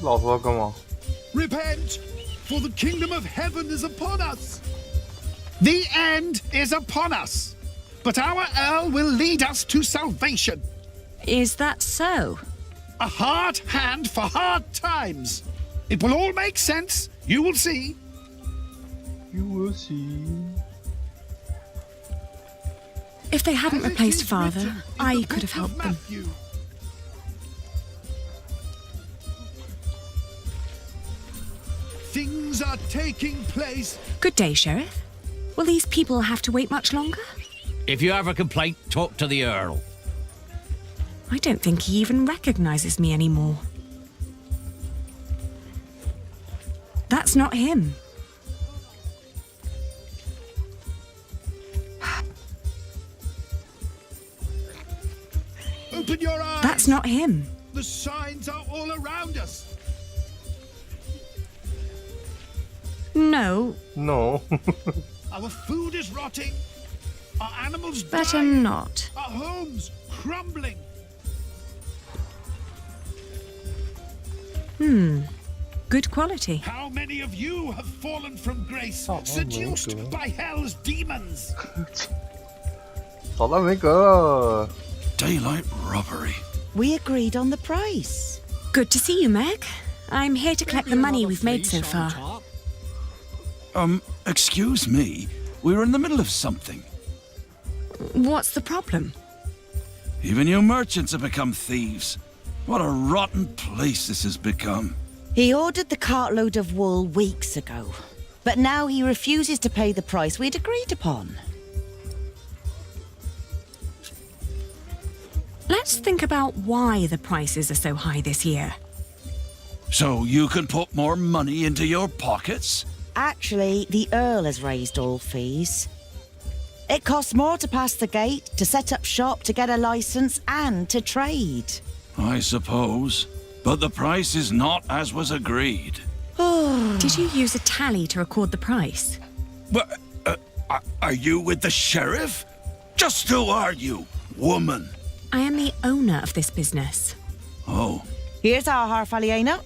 老婆干嘛？ Repent, for the kingdom of heaven is upon us. The end is upon us, but our Earl will lead us to salvation. Is that so? A hard hand for hard times. It will all make sense. You will see. You will see. If they hadn't As it replaced is Father, written in I the could have book of helped them. Matthew. Things are taking place. Good day, Sheriff. Will these people have to wait much longer? If you have a complaint, talk to the Earl. I don't think he even recognizes me anymore. That's not him. Open your eyes. That's not him. The signs are all around us. No, No. Our food is rotting. Our animals better dying. not. Our homes crumbling. Good quality. How many of you have fallen from grace, Oh, seduced my God. by hell's demons? 找到没个？ Daylight robbery. We agreed on the price. Good to see you, Meg. I'm here to collect the money we've made so far. Excuse me. We're in the middle of something. What's the problem? Even you merchants have become thieves. What a rotten place this has become. He ordered the cartload of wool weeks ago, but now he refuses to pay the price we'd agreed upon. Let's think about why the prices are so high this year. So you can put more money into your pockets? Actually, the Earl has raised all fees. It costs more to pass the gate, to set up shop, to get a license, and to trade. I suppose. But the price is not as was agreed. Did you use a tally to record the price? But, are you with the sheriff? Just who are you, woman? I am the owner of this business. Oh, Here's our Harfaliena.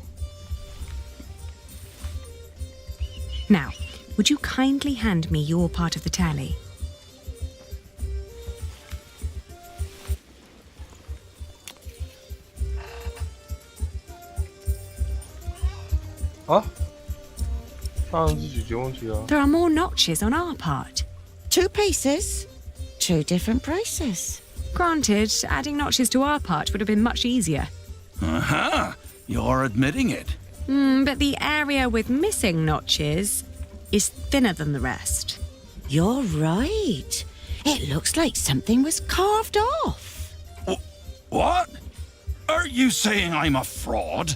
Now, would you kindly hand me your part of the tally? Ah? 上次解决问题啊。 There are more notches on our part. 2 pieces, 2 different prices. Granted, adding notches to our part would have been much easier. aha! You're admitting it. But the area with missing notches is thinner than the rest. You're right. It looks like something was carved off. What? Are you saying I'm a fraud?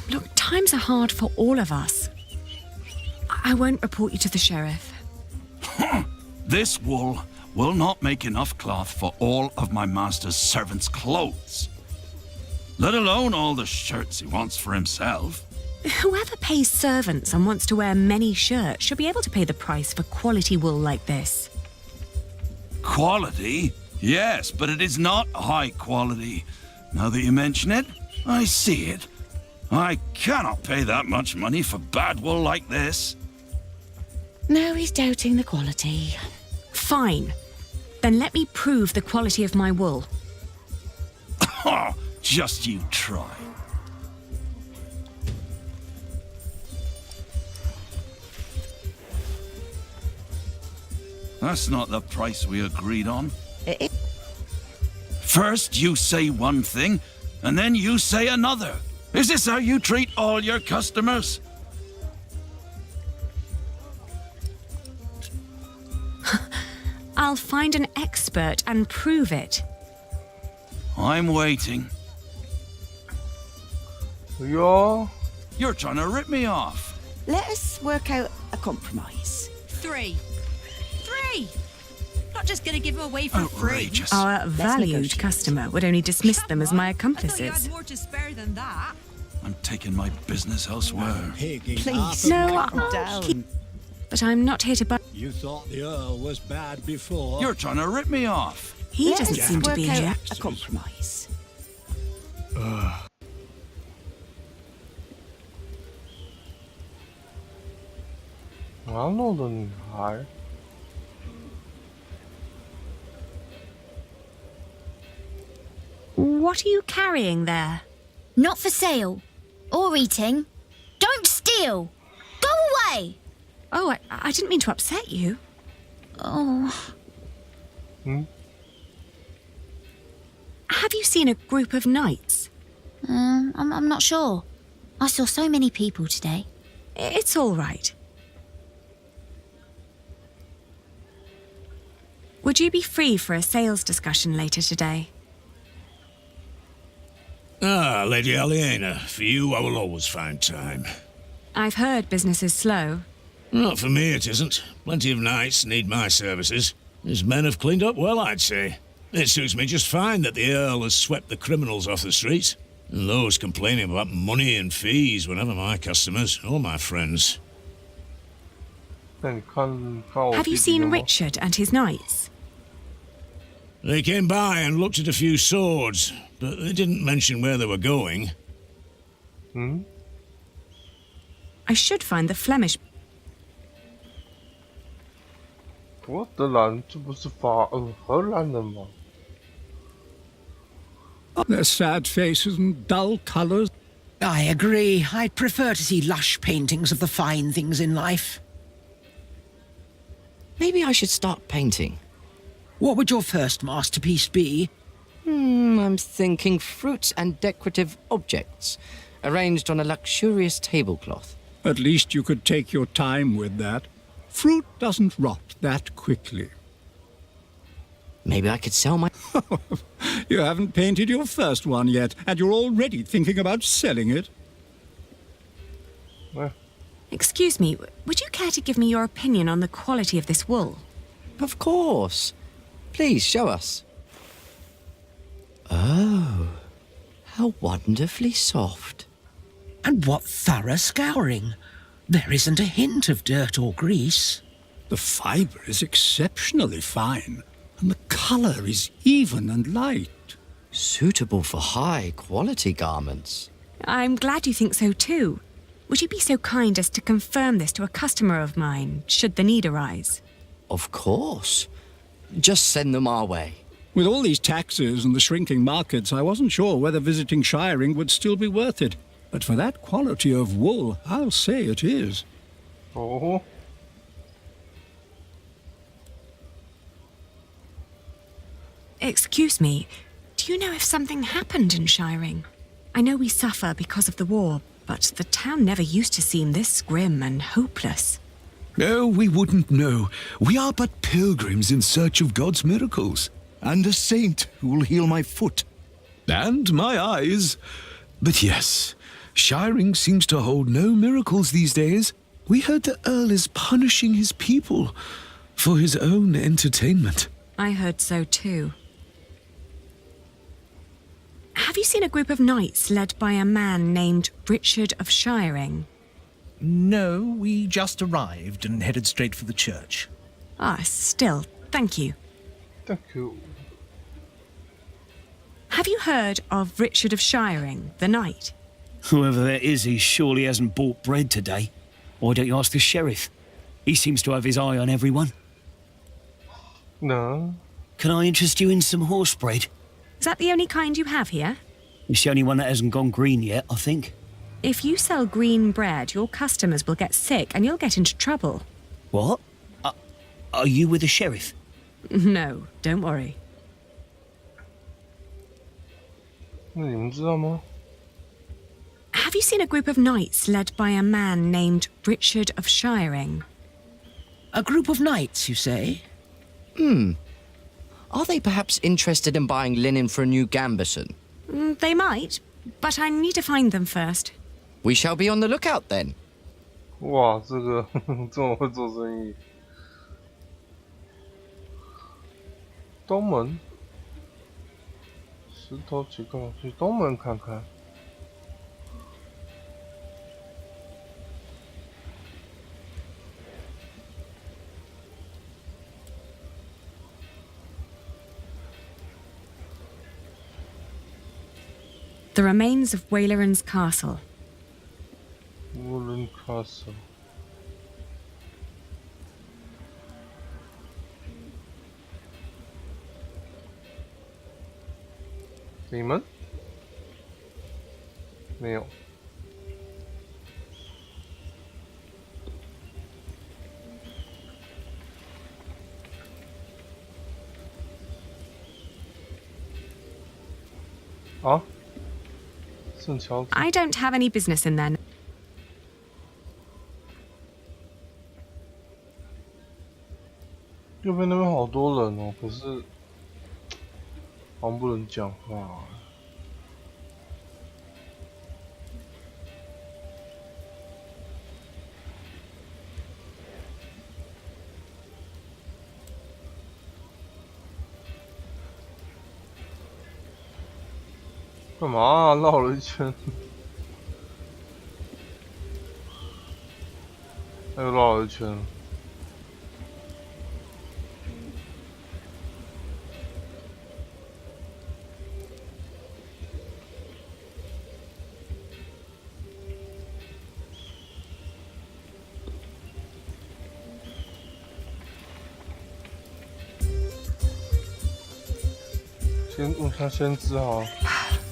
Look, times are hard for all of us. I won't report you to the sheriff. This wool will not make enough cloth for all of my master's servants' clothes. Let alone all the shirts he wants for himself. Whoever pays servants and wants to wear many shirts should be able to pay the price for quality wool like this. Quality? Yes, but it is not high quality. Now that you mention it, I see it. I cannot pay that much money for bad wool like this. Now he's doubting the quality. Fine. Then let me prove the quality of my wool. Oh, just you try. That's not the price we agreed on. It- First you say one thing, and then you say another. Is this how you treat all your customers? I'll find an expert and prove it. I'm waiting. 哎呦， You're trying to rip me off. Let us work out a compromise. 3. 3! Not just gonna give them away for free. Outrageous. Our valued negotiate. customer would only dismiss them as my I thought you accomplices. had more to spare than that. I'm taking my business elsewhere. Please, No, calm I'll down. keep- But I'm not here to buy. You thought the Earl was bad before. You're trying to rip me off. He Let doesn't us seem to work be out here. a compromise. 南路的女孩， What are you carrying there? Not for sale. Or eating. Don't steal! Go away! Oh, I didn't mean to upset you. Oh, Have you seen a group of knights? I'm not sure. I saw so many people today. It's all right. Would you be free for a sales discussion later today? Ah, Lady Aliena, for you I will always find time. I've heard business is slow. Not for me it isn't. Plenty of knights need my services. His men have cleaned up well, I'd say. It suits me just fine that the Earl has swept the criminals off the streets. And those complaining about money and fees were never my customers or my friends. 那你看我 Have 弟 you 弟了 seen 吗？ Richard and his knights? They came by and looked at a few swords, but they didn't mention where they were going. 嗯， I should find the Flemish. 我德兰这不是荷兰人吗？ Their sad faces and dull colours. I agree. I'd prefer to see lush paintings of the fine things in life. Maybe I should start painting. What would your first masterpiece be? I'm thinking fruits and decorative objects, arranged on a luxurious tablecloth. At least you could take your time with that. Fruit doesn't rot that quickly. Maybe I could sell my... You haven't painted your first one yet, and you're already thinking about selling it. Excuse me, would you care to give me your opinion on the quality of this wool? Of course. Please, show us. Oh, how wonderfully soft. And what thorough scouring. There isn't a hint of dirt or grease. The fibre is exceptionally fine, and the colour is even and light. Suitable for high-quality garments. I'm glad you think so too. Would you be so kind as to confirm this to a customer of mine, should the need arise? Of course. Just send them our way. With all these taxes and the shrinking markets, I wasn't sure whether visiting Shiring would still be worth it. But for that quality of wool, I'll say it is. Oh， Excuse me, do you know if something happened in Shiring? I know we suffer because of the war, but the town never used to seem this grim and hopeless. Oh, we wouldn't know. We are but pilgrims in search of God's miracles, and a saint who will heal my foot. And my eyes. But yes, Shiring seems to hold no miracles these days. We heard the Earl is punishing his people for his own entertainment. I heard so too. Have you seen a group of knights led by a man named Richard of Shiring? No, we just arrived and headed straight for the church. Ah, still, thank you. Thank you. Have you heard of Richard of Shiring, the knight? Whoever that is, he surely hasn't bought bread today. Why don't you ask the sheriff? He seems to have his eye on everyone. No. Can I interest you in some horse bread? Is that the only kind you have here? It's the only one that hasn't gone green yet, I think. If you sell green bread, your customers will get sick and you'll get into trouble. What? Are you with the sheriff? No, don't worry. 那你们知道吗？ Have you seen a group of knights led by a man named Richard of Shiring? A group of knights, you say? Are they perhaps interested in buying linen for a new gambeson? They might, but I need to find them first. We shall be on the lookout then. 哇，这个这么会做生意。东门，石头起杠，去东门看看。The remains of Waileran's castle. Woolen Castle。你们？没有。啊？圣乔治。 I don't have any business in there. 右边那边好多人哦，可是好像不能讲话。干嘛啊？绕了一圈，又绕了一圈。 先问下先知啊。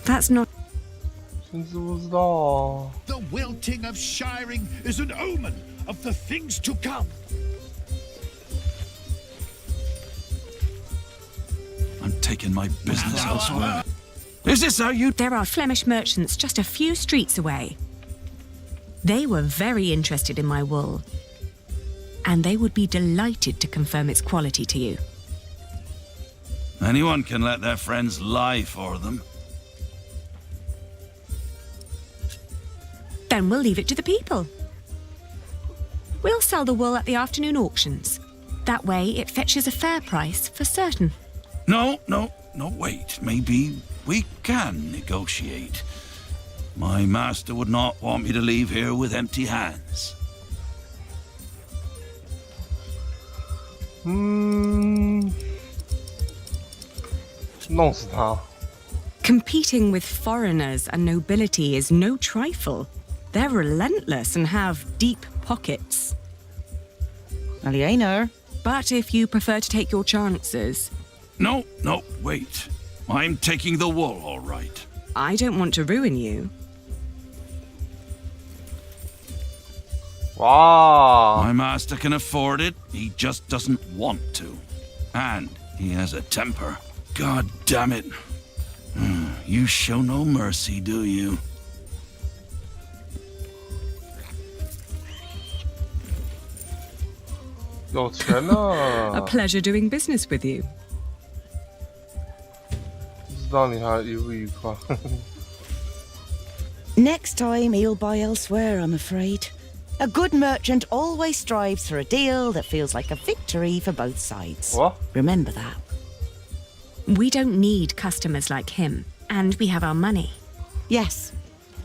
That's not. 先知不知道啊。The wilting of shiring is an omen of the things to come. I'm taking my business elsewhere. Is this how you? There are Flemish merchants just a few streets away. They were very interested in my wool, and they would be delighted to confirm its quality to you. Anyone can let their friends lie for them. Then we'll leave it to the people. We'll sell the wool at the afternoon auctions. That way it fetches a fair price for certain. No, wait. Maybe we can negotiate. My master would not want me to leave here with empty hands. 弄死他。 Competing with foreigners and nobility is no trifle. They're relentless and have deep pockets. Well, you ain't her. But if you prefer to take your chances... No, wait. I'm taking the wool, all right. I don't want to ruin you. Wow. My master can afford it. He just doesn't want to. And he has a temper. God damn it. You show no mercy, do you? A pleasure doing business with you. 不知道你还愉不愉快？ Next time he'll buy elsewhere, I'm afraid. A good merchant always strives for a deal that feels like a victory for both sides. What? Remember that. We don't need customers like him, and we have our money. Yes,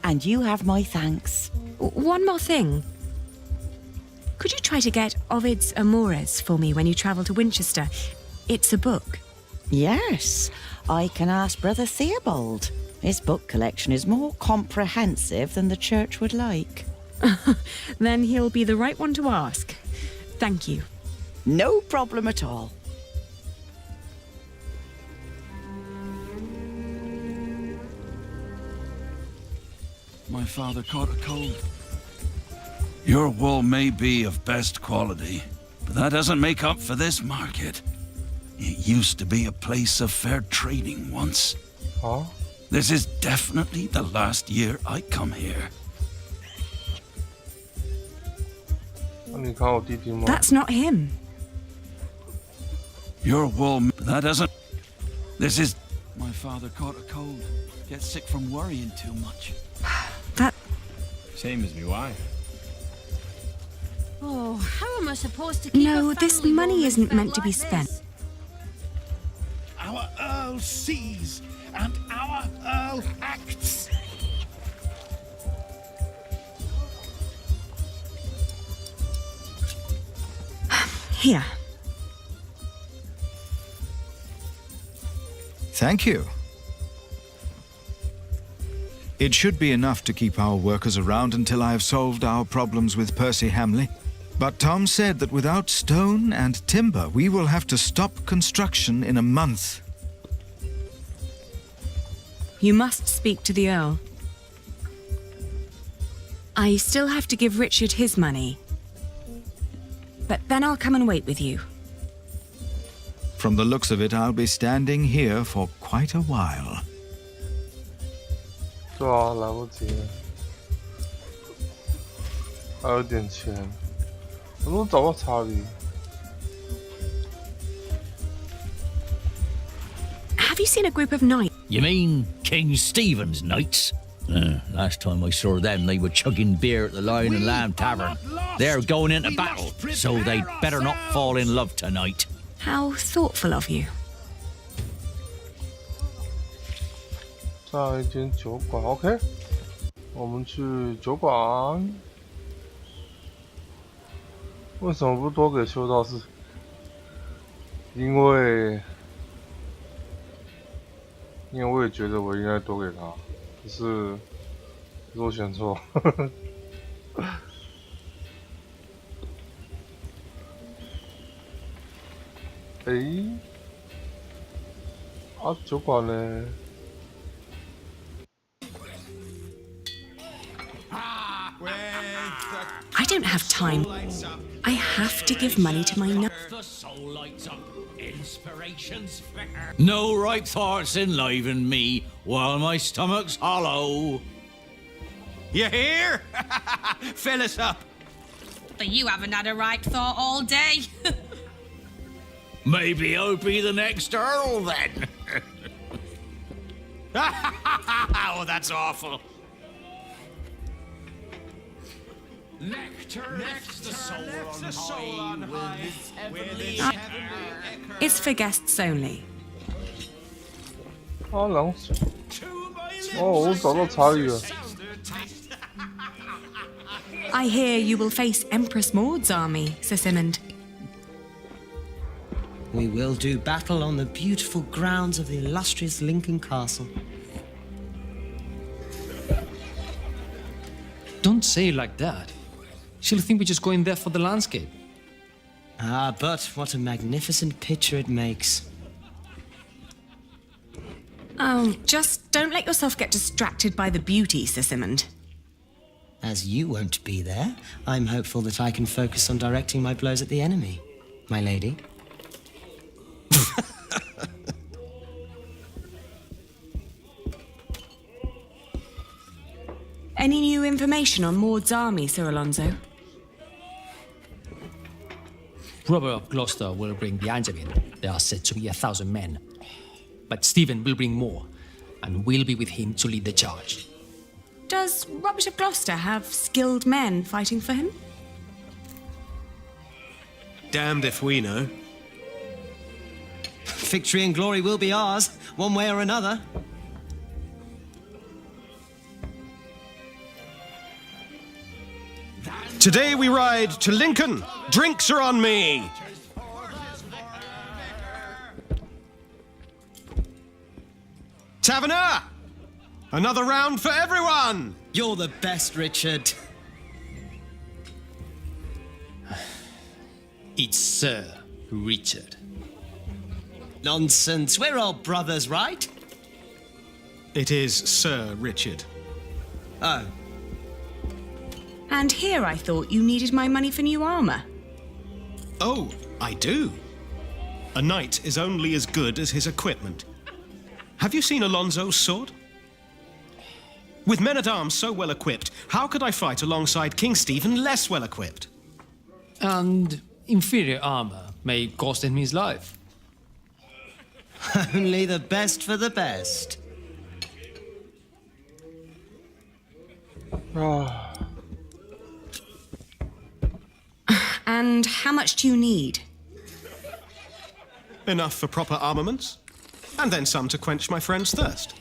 and you have my thanks. One more thing. Could you try to get Ovid's Amores for me when you travel to Winchester? It's a book. Yes, I can ask Brother Theobald. His book collection is more comprehensive than the church would like. Then he'll be the right one to ask. Thank you. No problem at all. My father caught a cold. Your wool may be of best quality, but that doesn't make up for this market. It used to be a place of fair trading once. Huh? This is definitely the last year I come here. 那你看我弟弟吗？ That's not him. Your wool, that doesn't... This is... My father caught a cold. Gets sick from worrying too much. That... Same as me wife. Oh, how am I supposed to keep No, a this family money warm isn't and fed meant to be like spent. this? Our Earl sees, and our Earl acts. Here. Thank you. It should be enough to keep our workers around until I have solved our problems with Percy Hamley. But Tom said that without stone and timber, we will have to stop construction in a month. You must speak to the Earl. I still have to give Richard his money. But then I'll come and wait with you. From the looks of it, I'll be standing here for quite a while. 对啊，来不及了，还有点钱，我都找到查理。Have you seen a group of knights? You mean King Stephen's knights? Last time I saw them, they were chugging beer at the Lion and Lamb Tavern. They're going into battle, so they'd better not fall in love tonight. How thoughtful of you. 在一间酒馆 ，OK， 我们去酒馆。为什么不多给修道士？因为我也觉得我应该多给他，可是我选错。诶，啊，酒馆呢？ I don't have time. I have to give money to my No ripe thoughts enliven me while my stomach's hollow. You hear? Fill us up. But you haven't had a right thought all day. Maybe I'll be the next Earl then. Oh, that's awful. Nectar left the soul on high, with this It's for guests only. 啊，凉水。哦，我找到查理了。 I hear you will face Empress Maud's army, Sir Simond. We will do battle on the beautiful grounds of the illustrious Lincoln Castle. Don't say it like that. She'll think we're just going there for the landscape. Ah, but what a magnificent picture it makes. Oh, just don't let yourself get distracted by the beauty, Sir Simond. As you won't be there, I'm hopeful that I can focus on directing my blows at the enemy, my lady. Any new information on Maud's army, Sir Alonso? Robert of Gloucester will bring the Angevin. There are said to be 1,000 men. But Stephen will bring more, and we'll be with him to lead the charge. Does Robert of Gloucester have skilled men fighting for him? Damned if we know. Victory and glory will be ours, one way or another. Today we ride to Lincoln. Drinks are on me. Taverner! Another round for everyone! You're the best, Richard. It's Sir Richard. Nonsense. We're all brothers, right? It is Sir Richard. Oh. And here I thought you needed my money for new armor. Oh, I do. A knight is only as good as his equipment. Have you seen Alonso's sword? With men-at-arms so well equipped, how could I fight alongside King Stephen less well equipped? And inferior armor may cost him his life. Only the best for the best. And how much do you need? Enough for proper armaments, and then some to quench my friend's thirst.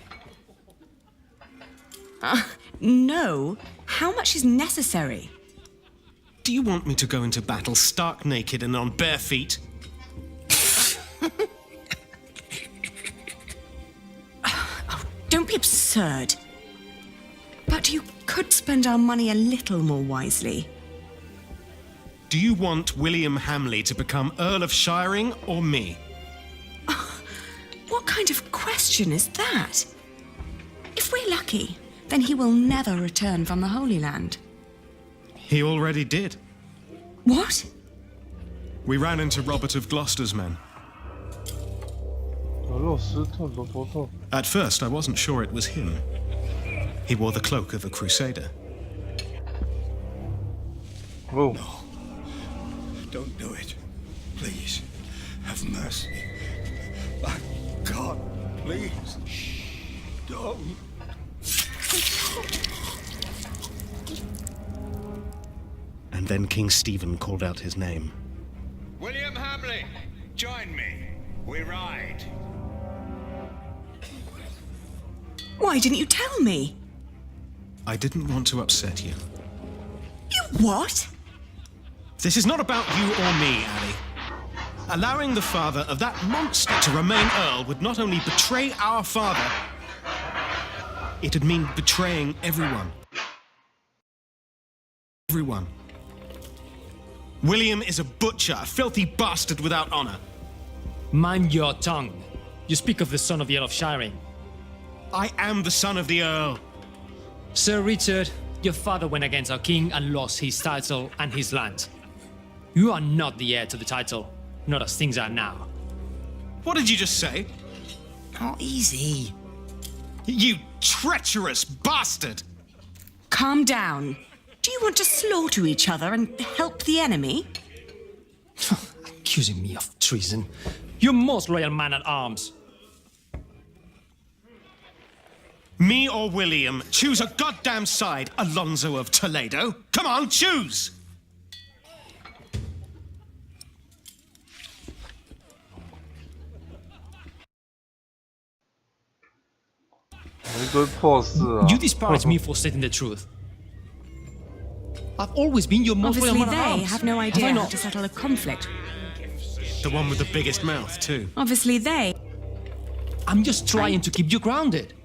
No. How much is necessary? Do you want me to go into battle stark naked and on bare feet? Don't be absurd. But you could spend our money a little more wisely. Do you want William Hamley to become Earl of Shiring or me? What kind of question is that? If we're lucky, then he will never return from the Holy Land. He already did. What? We ran into Robert of Gloucester's men. At first, I wasn't sure it was him. He wore the cloak of a crusader. Oh. No. Don't do it. Please. Have mercy. My God, please. Don't. And then King Stephen called out his name. William Hamley, join me. We ride. Why didn't you tell me? I didn't want to upset you. You what? This is not about you or me, Ali. Allowing the father of that monster to remain Earl would not only betray our father, it'd mean betraying everyone. Everyone. William is a butcher, a filthy bastard without honor. Mind your tongue. You speak of the son of the Earl of Shiring. I am the son of the Earl. Sir Richard, your father went against our king and lost his title and his land. You are not the heir to the title, not as things are now. What did you just say? Oh, easy. You treacherous bastard! Calm down. Do you want to slaughter each other and help the enemy? Accusing me of treason. You most loyal man at arms. Me or William? Choose a goddamn side, Alonso of Toledo. Come on, choose! You disparage me for stating the truth. I've always been your most loyal Obviously man at they arms. have no idea I how not? to settle a conflict. The one with the biggest mouth, too. Obviously they... I'm just trying to keep you grounded.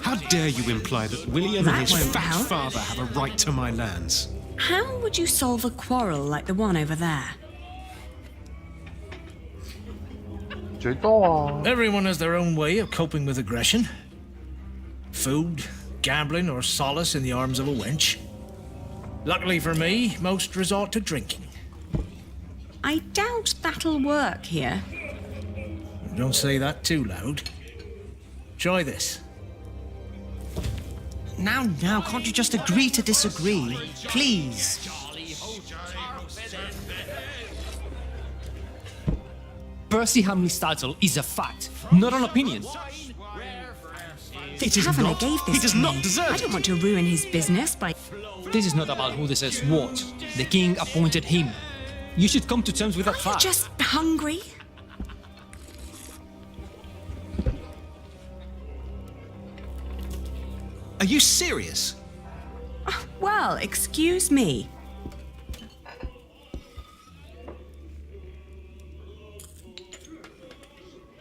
How dare you imply that William That and his won't fat help. father have a right to my lands? How would you solve a quarrel like the one over there? Everyone has their own way of coping with aggression. Food, gambling, or solace in the arms of a wench. Luckily for me, most resort to drinking. I doubt that'll work here. Don't say that too loud. Try this. Now, can't you just agree to disagree? Please. Percy Hamley's title is a fact, not an opinion. The Taverner gave this He does to not me. deserve I don't want to ruin his business by... This is not about who deserves what. The king appointed him. You should come to terms with that fact. Just hungry? Are you serious? Well, excuse me.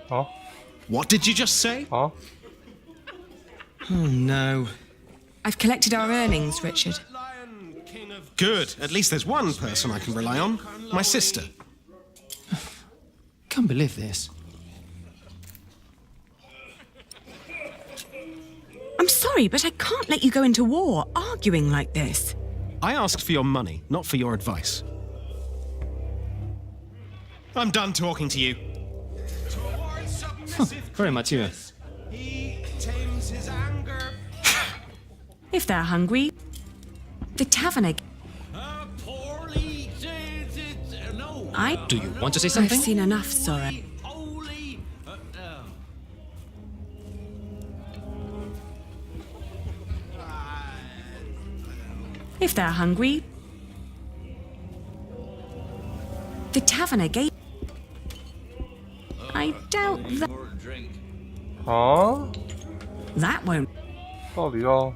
Huh? What did you just say? Huh? Oh, no. I've collected our earnings, Richard. Good. At least there's one person I can rely on. My sister. Can't believe this. I'm sorry, but I can't let you go into war arguing like this. I asked for your money, not for your advice. I'm done talking to you. Very mature. If they're hungry, the Taverner... Do you want to say something? I've seen enough sorrow. If they're hungry, the Taverner gave... I doubt that... Huh? That won't... 到底要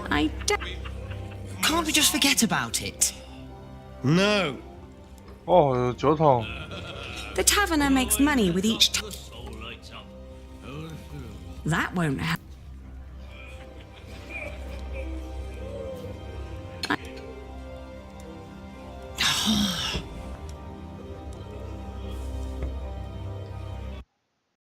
I doubt... Can't we just forget about it? No. 哦，有酒桶。 The Taverner makes money with each... That won't help.